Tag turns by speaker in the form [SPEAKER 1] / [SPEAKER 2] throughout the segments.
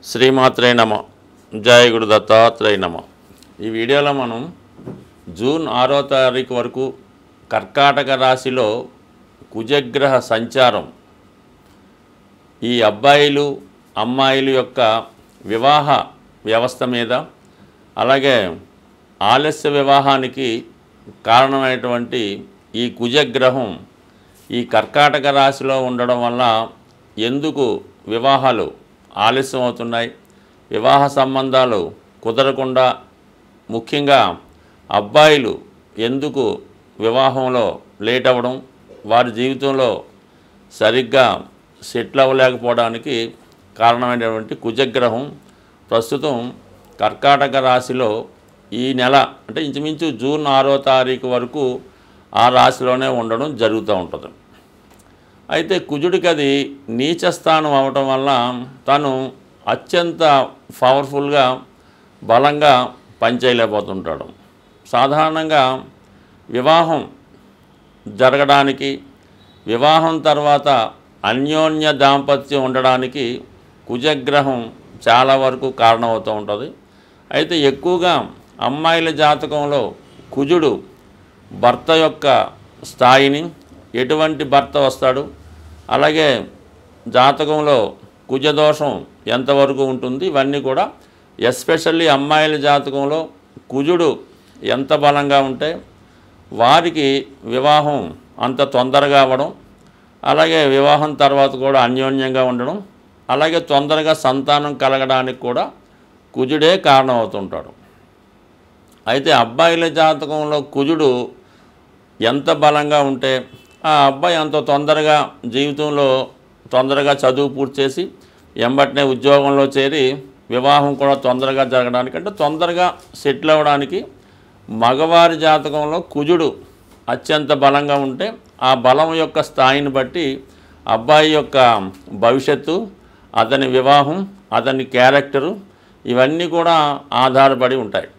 [SPEAKER 1] శ్రీమాత్రే నమ. జయ గురు దత్తాత్రేయ నమ. ఈ వీడియోలో మనం జూన్ 6వ తారీఖు వరకు కర్కాటక రాశిలో కుజగ్రహ సంచారం ఈ అబ్బాయిలు అమ్మాయిల యొక్క వివాహ వ్యవస్థ మీద, అలాగే ఆలస్య వివాహానికి కారణమైనటువంటి ఈ కుజగ్రహం ఈ కర్కాటక రాశిలో ఉండడం వల్ల ఎందుకు వివాహాలు ఆలస్యం అవుతున్నాయి, వివాహ సంబంధాలు కుదరకుండా, ముఖ్యంగా అబ్బాయిలు ఎందుకు వివాహంలో లేట్ అవ్వడం, వారి జీవితంలో సరిగ్గా సెటిల్ అవ్వలేకపోవడానికి కారణమైనటువంటి కుజగ్రహం ప్రస్తుతం కర్కాటక రాశిలో ఈ నెల అంటే ఇంచుమించు జూన్ 6వ తారీఖు వరకు ఆ రాశిలోనే ఉండడం జరుగుతూ ఉంటుంది. అయితే కుజుడికి అది నీచ స్థానం అవటం వల్ల తను అత్యంత పవర్ఫుల్గా బలంగా పనిచేయలేకపోతుంటాడు. సాధారణంగా వివాహం జరగడానికి, వివాహం తర్వాత అన్యోన్య దాంపత్యం ఉండడానికి కుజగ్రహం చాలా వరకు కారణమవుతూ ఉంటుంది. అయితే ఎక్కువగా అమ్మాయిల జాతకంలో కుజుడు భర్త యొక్క స్థాయిని, ఎటువంటి భర్త వస్తాడు, అలాగే జాతకంలో కుజదోషం ఎంతవరకు ఉంటుంది, ఇవన్నీ కూడా ఎస్పెషల్లీ అమ్మాయిల జాతకంలో కుజుడు ఎంత బలంగా ఉంటే వారికి వివాహం అంత తొందరగా అవ్వడం, అలాగే వివాహం తర్వాత కూడా అన్యోన్యంగా ఉండడం, అలాగే తొందరగా సంతానం కలగడానికి కూడా కుజుడే కారణం అవుతుంటాడు. అయితే అబ్బాయిల జాతకంలో కుజుడు ఎంత బలంగా ఉంటే ఆ అబ్బాయి అంత తొందరగా జీవితంలో తొందరగా చదువు పూర్తి చేసి ఎంబటనే ఉద్యోగంలో చేరి వివాహం కూడా తొందరగా జరగడానికి, అంటే తొందరగా సెటిల్ అవ్వడానికి మగవారి జాతకంలో కుజుడు అత్యంత బలంగా ఉంటే ఆ బలం యొక్క స్థాయిని బట్టి అబ్బాయి యొక్క భవిష్యత్తు, అతని వివాహం, అతని క్యారెక్టరు ఇవన్నీ కూడా ఆధారపడి ఉంటాయి.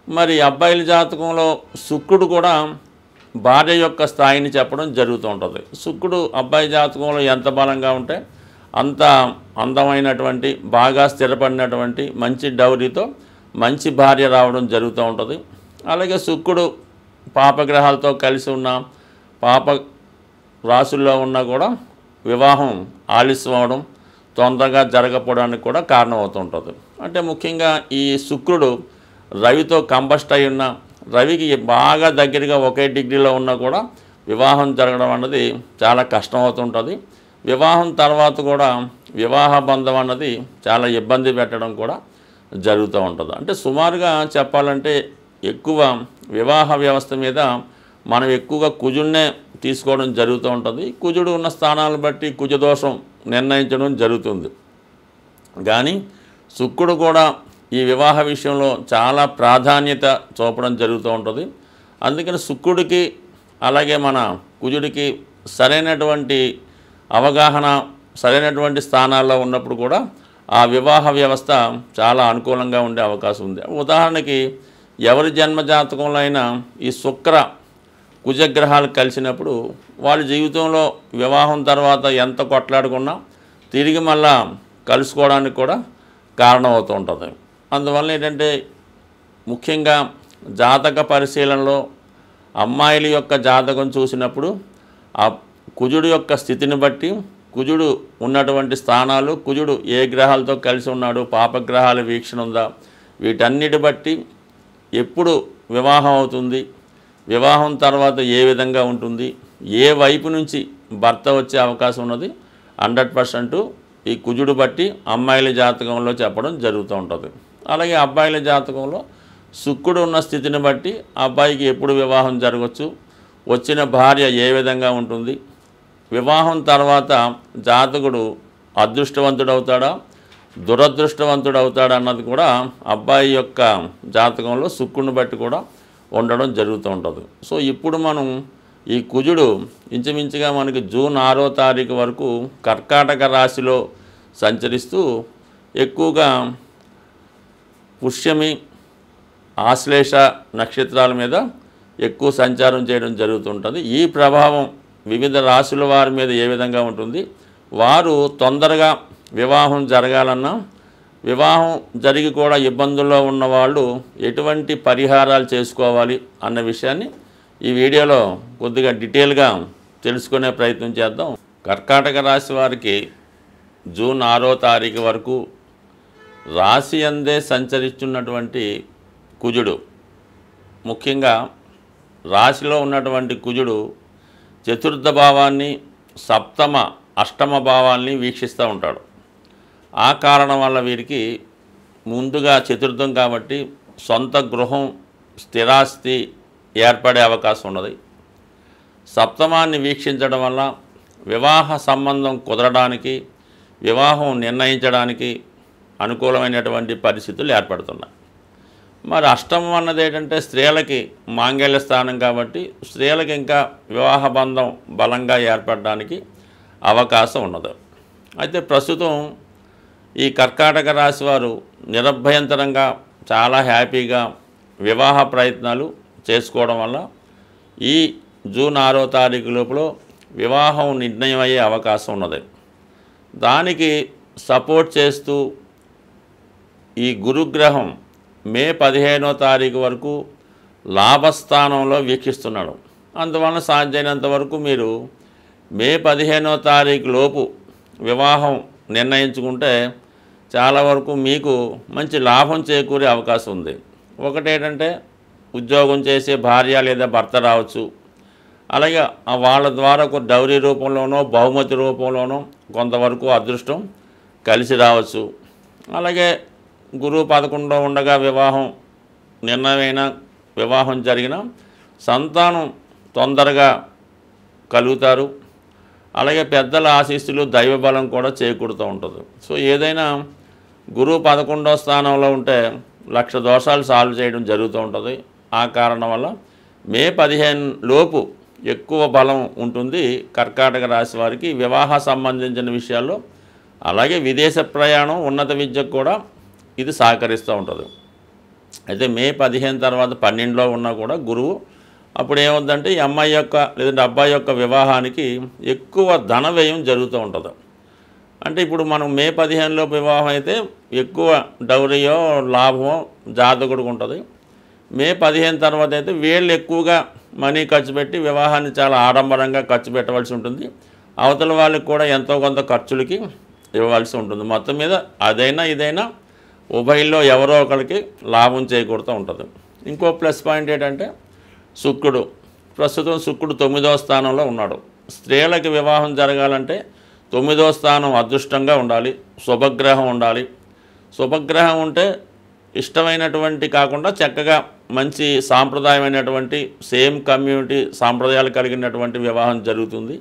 [SPEAKER 1] మరి అబ్బాయిల జాతకంలో శుక్రుడు కూడా భార్య యొక్క స్థాయిని చెప్పడం జరుగుతూ ఉంటుంది. శుక్రుడు అబ్బాయి జాతకంలో ఎంత బలంగా ఉంటే అంత అందమైనటువంటి, బాగా స్థిరపడినటువంటి మంచి డౌరీతో మంచి భార్య రావడం జరుగుతూ ఉంటుంది. అలాగే శుక్రుడు పాపగ్రహాలతో కలిసి ఉన్న, పాప రాశుల్లో ఉన్నా కూడా వివాహం ఆలస్యం అవడం, తొందరగా జరగకపోవడానికి కూడా కారణమవుతుంటుంది. అంటే ముఖ్యంగా ఈ శుక్రుడు రవితో కంబస్ట్ అయి ఉన్న, రవికి బాగా దగ్గరగా ఒకే డిగ్రీలో ఉన్నా కూడా వివాహం జరగడం అన్నది చాలా కష్టం అవుతుంటుంది. వివాహం తర్వాత కూడా వివాహ బంధం అన్నది చాలా ఇబ్బంది పెట్టడం కూడా జరుగుతూ ఉంటుంది. అంటే సుమారుగా చెప్పాలంటే ఎక్కువ వివాహ వ్యవస్థ మీద మనం ఎక్కువగా కుజుడినే తీసుకోవడం జరుగుతూ ఉంటుంది. కుజుడు ఉన్న స్థానాలను బట్టి కుజదోషం నిర్ణయించడం జరుగుతుంది. కానీ శుక్రుడు కూడా ఈ వివాహ విషయంలో చాలా ప్రాధాన్యత చూపడం జరుగుతూ ఉంటుంది. అందుకని శుక్రుడికి అలాగే మన కుజుడికి సరైనటువంటి అవగాహన, సరైనటువంటి స్థానాల్లో ఉన్నప్పుడు కూడా ఆ వివాహ వ్యవస్థ చాలా అనుకూలంగా ఉండే అవకాశం ఉంది. ఉదాహరణకి ఎవరి జన్మజాతకంలో అయినా ఈ శుక్ర కుజగ్రహాలు కలిసినప్పుడు వాళ్ళ జీవితంలో వివాహం తర్వాత ఎంత కొట్లాడుకున్నా తిరిగి మళ్ళా కలుసుకోవడానికి కూడా కారణమవుతూ ఉంటుంది. అందువల్ల ఏంటంటే ముఖ్యంగా జాతక పరిశీలనలో అమ్మాయిల యొక్క జాతకం చూసినప్పుడు ఆ కుజుడు యొక్క స్థితిని బట్టి, కుజుడు ఉన్నటువంటి స్థానాలు, కుజుడు ఏ గ్రహాలతో కలిసి ఉన్నాడు, పాపగ్రహాల వీక్షణ ఉందా, వీటన్నిటి బట్టి ఎప్పుడు వివాహం అవుతుంది, వివాహం తర్వాత ఏ విధంగా ఉంటుంది, ఏ వైపు నుంచి భర్త వచ్చే అవకాశం ఉన్నది 100% ఈ కుజుడు బట్టి అమ్మాయిల జాతకంలో చెప్పడం జరుగుతూ ఉంటుంది. అలాగే అబ్బాయిల జాతకంలో శుక్రుడు ఉన్న స్థితిని బట్టి అబ్బాయికి ఎప్పుడు వివాహం జరగవచ్చు, వచ్చిన భార్య ఏ విధంగా ఉంటుంది, వివాహం తర్వాత జాతకుడు అదృష్టవంతుడవుతాడా, దురదృష్టవంతుడవుతాడా అన్నది కూడా అబ్బాయి యొక్క జాతకంలో శుక్రుడిని బట్టి కూడా ఉండడం జరుగుతూ ఉంటుంది. సో ఇప్పుడు మనం ఈ కుజుడు ఇంచుమించుగా మనకి జూన్ 6వ తారీఖు వరకు కర్కాటక రాశిలో సంచరిస్తూ ఎక్కువగా పుష్యమి, ఆశ్లేష నక్షత్రాల మీద ఎక్కువ సంచారం చేయడం జరుగుతుంటుంది. ఈ ప్రభావం వివిధ రాశుల వారి మీద ఏ విధంగా ఉంటుంది, వారు తొందరగా వివాహం జరగాలన్నా వివాహం జరిగి కూడా ఇబ్బందుల్లో ఉన్నవాళ్ళు ఎటువంటి పరిహారాలు చేసుకోవాలి అన్న విషయాన్ని ఈ వీడియోలో కొద్దిగా డీటెయిల్గా తెలుసుకునే ప్రయత్నం చేద్దాం. కర్కాటక రాశి వారికి జూన్ 6వ తారీఖు వరకు రాశి అందే సంచరిస్తున్నటువంటి కుజుడు, ముఖ్యంగా రాశిలో ఉన్నటువంటి కుజుడు చతుర్థ భావాన్ని, సప్తమ అష్టమ భావాల్ని వీక్షిస్తూ ఉంటాడు. ఆ కారణం వల్ల వీరికి ముందుగా చతుర్థం కాబట్టి సొంత గృహం, స్థిరాస్తి ఏర్పడే అవకాశం ఉన్నది. సప్తమాన్ని వీక్షించడం వల్ల వివాహ సంబంధం కుదరడానికి, వివాహం నిర్ణయించడానికి అనుకూలమైనటువంటి పరిస్థితులు ఏర్పడుతున్నాయి. మరి అష్టమం అన్నది ఏంటంటే స్త్రీలకి మాంగళ్య స్థానం కాబట్టి స్త్రీలకి ఇంకా వివాహ బంధం బలంగా ఏర్పడడానికి అవకాశం ఉన్నది. అయితే ప్రస్తుతం ఈ కర్కాటక రాశి వారు నిరభ్యంతరంగా చాలా హ్యాపీగా వివాహ ప్రయత్నాలు చేసుకోవడం వల్ల ఈ జూన్ 6వ తారీఖు లోపల వివాహం నిర్ణయం అయ్యే అవకాశం ఉన్నది. దానికి సపోర్ట్ చేస్తూ ఈ గురుగ్రహం మే 15వ తారీఖు వరకు లాభస్థానంలో వీక్షిస్తున్నాడు. అందువలన సాధ్యమైనంత వరకు మీరు మే 15వ తారీఖు లోపు వివాహం నిర్ణయించుకుంటే చాలా వరకు మీకు మంచి లాభం చేకూరే అవకాశం ఉంది. ఒకటేంటంటే ఉద్యోగం చేసే భార్య లేదా భర్త రావచ్చు, అలాగే వాళ్ళ ద్వారా ఒక డౌరీ రూపంలోనో బహుమతి రూపంలోనో కొంతవరకు అదృష్టం కలిసి రావచ్చు. అలాగే గురువు 11లో ఉండగా వివాహం నిర్ణయమైన వివాహం జరిగిన సంతానం తొందరగా కలుగుతారు. అలాగే పెద్దల ఆశీస్సులు, దైవబలం కూడా చేకూరుతూ ఉంటుంది. సో ఏదైనా గురువు 11వ స్థానంలో ఉంటే 1,00,000 దోషాలు సాల్వ్ చేయడం జరుగుతూ ఉంటుంది. ఆ కారణం వల్ల మే 15 లోపు ఎక్కువ బలం ఉంటుంది కర్కాటక రాశి వారికి వివాహ సంబంధించిన విషయాల్లో. అలాగే విదేశ ప్రయాణం, ఉన్నత విద్యకు కూడా ఇది సహకరిస్తూ ఉంటుంది. అయితే మే 15 తర్వాత 12లో ఉన్నా కూడా గురువు అప్పుడు ఏమవుతుందంటే ఈ అమ్మాయి యొక్క లేదంటే అబ్బాయి యొక్క వివాహానికి ఎక్కువ ధన వ్యయం జరుగుతూ ఉంటుంది. అంటే ఇప్పుడు మనం మే 15లో వివాహం అయితే ఎక్కువ డౌరీయో లాభమో జాతకుడికి ఉంటుంది. మే 15 తర్వాత అయితే వీళ్ళు ఎక్కువగా మనీ ఖర్చు పెట్టి వివాహాన్ని చాలా ఆడంబరంగా ఖర్చు పెట్టవలసి ఉంటుంది. అవతల వాళ్ళకి కూడా ఎంతో కొంత ఖర్చులకి ఇవ్వవలసి ఉంటుంది. మొత్తం మీద అదైనా ఇదైనా ఉభయల్లో ఎవరో ఒకరికి లాభం చేకూరుతూ ఉంటుంది. ఇంకో ప్లస్ పాయింట్ ఏంటంటే శుక్రుడు, ప్రస్తుతం శుక్రుడు 9వ స్థానంలో ఉన్నాడు. స్త్రీలకి వివాహం జరగాలంటే 9వ స్థానం అదృష్టంగా ఉండాలి, శుభగ్రహం ఉండాలి. శుభగ్రహం ఉంటే ఇష్టమైనటువంటి కాకుండా చక్కగా మంచి సాంప్రదాయమైనటువంటి సేమ్ కమ్యూనిటీ సాంప్రదాయాలు కలిగినటువంటి వివాహం జరుగుతుంది.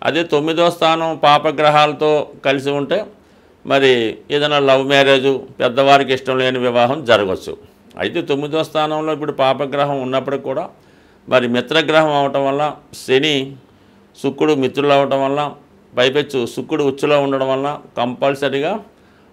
[SPEAKER 1] అదే 9వ స్థానం పాపగ్రహాలతో కలిసి ఉంటే మరి ఏదైనా లవ్ మ్యారేజు, పెద్దవారికి ఇష్టం లేని వివాహం జరగవచ్చు. అయితే 9వ స్థానంలో ఇప్పుడు పాపగ్రహం ఉన్నప్పటికి కూడా మరి మిత్రగ్రహం అవటం వల్ల, శని శుక్రుడు మిత్రులు అవటం వల్ల, పైపెచ్చు శుక్రుడు ఉచ్చులో ఉండడం వల్ల కంపల్సరిగా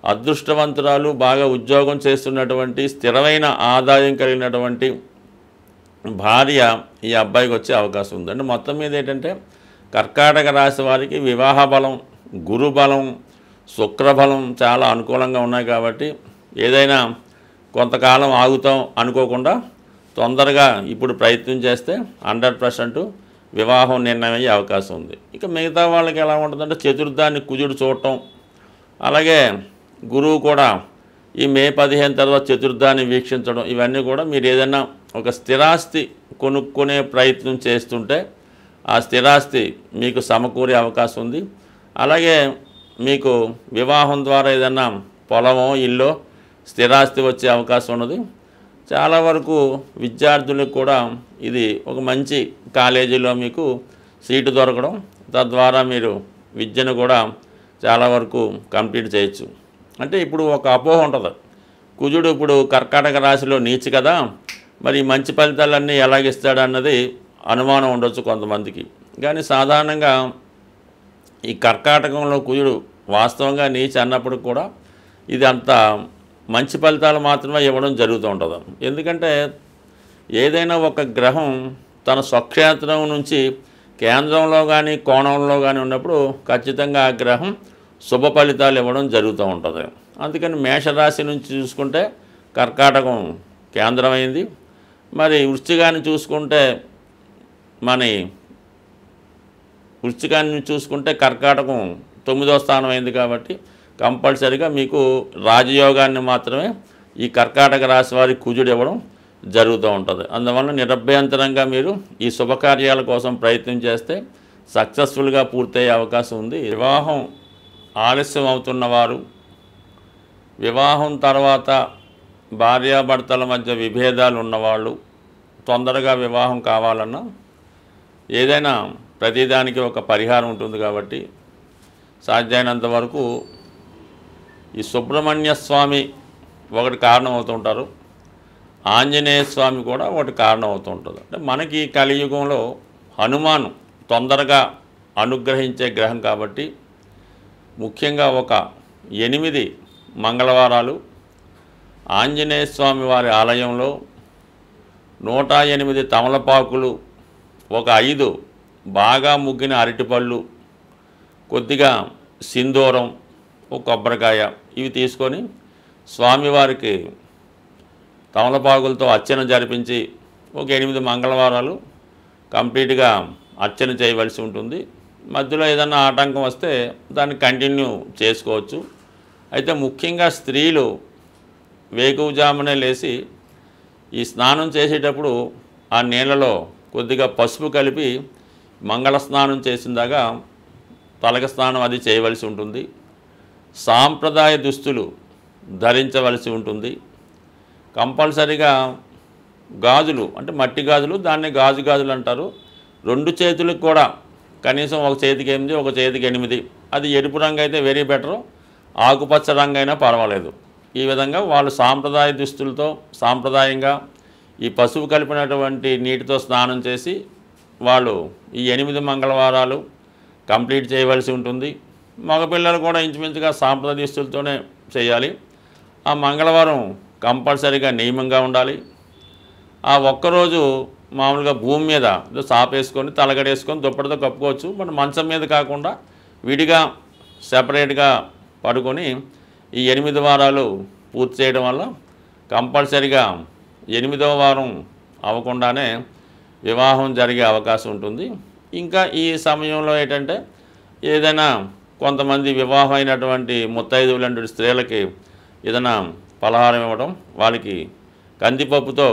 [SPEAKER 1] అదృష్టవంతురాలు, బాగా ఉద్యోగం చేస్తున్నటువంటి స్థిరమైన ఆదాయం కలిగినటువంటి భార్య ఈ అబ్బాయికి వచ్చే అవకాశం ఉంది. అంటే మొత్తం మీద ఏంటంటే కర్కాటక రాశి వారికి వివాహ బలం, గురు బలం, శుక్రబలం చాలా అనుకూలంగా ఉన్నాయి. కాబట్టి ఏదైనా కొంతకాలం ఆగుతాం అనుకోకుండా తొందరగా ఇప్పుడు ప్రయత్నం చేస్తే 100% వివాహం నిర్ణయం అయ్యే అవకాశం ఉంది. ఇక మిగతా వాళ్ళకి ఎలా ఉంటుందంటే చతుర్థాన్ని కుజుడు చూడటం, అలాగే గురువు కూడా ఈ మే 15 తర్వాత చతుర్థాన్ని వీక్షించడం, ఇవన్నీ కూడా మీరు ఏదైనా ఒక స్థిరాస్తి కొనుక్కునే ప్రయత్నం చేస్తుంటే ఆ స్థిరాస్తి మీకు సమకూరే అవకాశం ఉంది. అలాగే మీకు వివాహం ద్వారా ఏదైనా పొలమో ఇల్లో స్థిరాస్తి వచ్చే అవకాశం ఉన్నది. చాలా వరకు విద్యార్థులకు కూడా ఇది ఒక మంచి కాలేజీలో మీకు సీటు దొరకడం, తద్వారా మీరు విద్యను కూడా చాలా వరకు కంప్లీట్ చేయొచ్చు. అంటే ఇప్పుడు ఒక అపోహ ఉంటుంది, కుజుడు ఇప్పుడు కర్కాటక రాశిలో నీచి కదా, మరి మంచి ఫలితాలన్నీ ఎలాగిస్తాడన్నది అనుమానం ఉండొచ్చు కొంతమందికి. కానీ సాధారణంగా ఈ కర్కాటకంలో కుజుడు వాస్తవంగా నీచి అన్నప్పుడు కూడా ఇది అంత మంచి ఫలితాలు మాత్రమే ఇవ్వడం జరుగుతూ ఉంటుంది. ఎందుకంటే ఏదైనా ఒక గ్రహం తన స్వక్షేత్రం నుంచి కేంద్రంలో కానీ కోణంలో కానీ ఉన్నప్పుడు ఖచ్చితంగా ఆ గ్రహం శుభ ఫలితాలు ఇవ్వడం జరుగుతూ ఉంటుంది. అందుకని మేషరాశి నుంచి చూసుకుంటే కర్కాటకం కేంద్రమైంది. మరి వృశ్చికాన్ని చూసుకుంటే కర్కాటకం 9వ స్థానం అయింది. కాబట్టి కంపల్సరిగా మీకు రాజయోగాన్ని మాత్రమే ఈ కర్కాటక రాశి వారి కుజుడు ఇవ్వడం జరుగుతూ ఉంటుంది. అందువల్ల నిరభ్యంతరంగా మీరు ఈ శుభకార్యాల కోసం ప్రయత్నం చేస్తే సక్సెస్ఫుల్గా పూర్తయ్యే అవకాశం ఉంది. వివాహం ఆలస్యం అవుతున్నవారు, వివాహం తర్వాత భార్యాభర్తల మధ్య విభేదాలు ఉన్నవాళ్ళు, తొందరగా వివాహం కావాలన్నా ఏదైనా ప్రతిదానికి ఒక పరిహారం ఉంటుంది. కాబట్టి సాధ్యమైనంత వరకు ఈ సుబ్రహ్మణ్య స్వామి ఒకటి కారణం అవుతుంటారు, ఆంజనేయ స్వామి కూడా ఒకటి కారణం అవుతూ ఉంటుంది. అంటే మనకి కలియుగంలో హనుమాను తొందరగా అనుగ్రహించే గ్రహం కాబట్టి ముఖ్యంగా ఒక 8 మంగళవారాలు ఆంజనేయ స్వామి వారి ఆలయంలో 108 తమలపాకులు, ఒక 5 బాగా ముగ్గిన అరటిపళ్ళు, కొద్దిగా సింధూరం, ఒక కొబ్బరికాయ ఇవి తీసుకొని స్వామివారికి తమలపాకులతో అర్చన జరిపించి ఒక 8 మంగళవారాలు కంప్లీట్గా అర్చన చేయవలసి ఉంటుంది. మధ్యలో ఏదైనా ఆటంకం వస్తే దాన్ని కంటిన్యూ చేసుకోవచ్చు. అయితే ముఖ్యంగా స్త్రీలు వేకువజామునే లేచి ఈ స్నానం చేసేటప్పుడు ఆ నీళ్ళలో కొద్దిగా పసుపు కలిపి మంగళ స్నానం చేసిందాక తలక స్నానం అది చేయవలసి ఉంటుంది. సాంప్రదాయ దుస్తులు ధరించవలసి ఉంటుంది. కంపల్సరిగా గాజులు అంటే మట్టి గాజులు, దాన్ని గాజులు అంటారు. 2 చేతులకు కూడా కనీసం ఒక చేతికి 8, ఒక చేతికి 8, అది ఎరుపు రంగు అయితే వెరీ బెటరు, ఆకుపచ్చ రంగు అయినా పర్వాలేదు. ఈ విధంగా వాళ్ళు సాంప్రదాయ దుస్తులతో సాంప్రదాయంగా ఈ పసుపు కలిపినటువంటి నీటితో స్నానం చేసి వాళ్ళు ఈ 8 మంగళవారాలు కంప్లీట్ చేయవలసి ఉంటుంది. మగపిల్లలు కూడా ఇంచుమించుగా సాంప్రదాయ దుస్తులతోనే చేయాలి. ఆ మంగళవారం కంపల్సరీగా నియమంగా ఉండాలి. ఆ ఒక్కరోజు మామూలుగా భూమి మీద సాపేసుకొని తలగడేసుకొని దుప్పటితో కప్పుకోవచ్చు. బట్ మంచం మీద కాకుండా విడిగా సెపరేట్గా పడుకొని ఈ 8 వారాలు పూర్తి చేయడం వల్ల కంపల్సరీగా 8వ వారం అవ్వకుండానే వివాహం జరిగే అవకాశం ఉంటుంది. ఇంకా ఈ సమయంలో ఏంటంటే ఏదైనా కొంతమంది వివాహం అయినటువంటి ముత్తైదువులంటి స్త్రీలకి ఏదైనా పలహారం ఇవ్వడం, వాళ్ళకి కందిపప్పుతో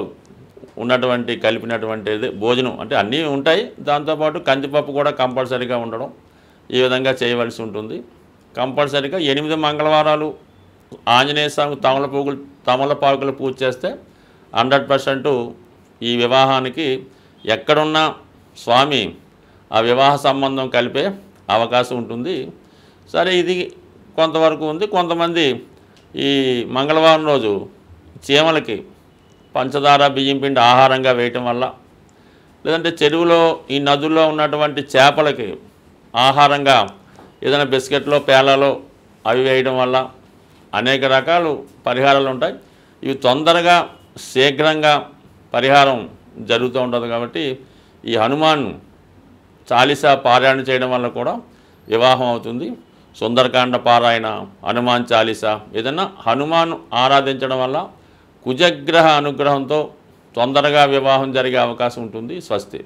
[SPEAKER 1] ఉన్నటువంటి కలిపినటువంటి భోజనం అంటే అన్నీ ఉంటాయి, దాంతోపాటు కందిపప్పు కూడా కంపల్సరీగా ఉండడం, ఈ విధంగా చేయవలసి ఉంటుంది. కంపల్సరీగా 8 మంగళవారాలు ఆంజనేయ స్వామి తమలపాకులు పూజ చేస్తే 100% ఈ వివాహానికి ఎక్కడున్నా స్వామి ఆ వివాహ సంబంధం కలిపే అవకాశం ఉంటుంది. సరే, ఇది కొంతవరకు ఉంది. కొంతమంది ఈ మంగళవారం రోజు చీమలకి పంచదార బియ్యం పిండి ఆహారంగా వేయటం వల్ల, లేదంటే చెరువులో ఈ నదుల్లో ఉన్నటువంటి చేపలకి ఆహారంగా ఏదైనా బిస్కెట్లో పేలాలో అవి వేయడం వల్ల అనేక రకాలు పరిహారాలు ఉంటాయి. ఇవి తొందరగా శీఘ్రంగా పరిహారం జరుగుతూ ఉంటుంది. కాబట్టి ఈ హనుమాన్ చాలీసా పారాయణ చేయడం వల్ల కూడా వివాహం అవుతుంది. సుందరకాండ పారాయణ, హనుమాన్ చాలీసా, ఏదైనా హనుమాన్ ఆరాధించడం వల్ల కుజగ్రహ అనుగ్రహంతో తొందరగా వివాహం జరిగే అవకాశం ఉంటుంది. స్వస్తి.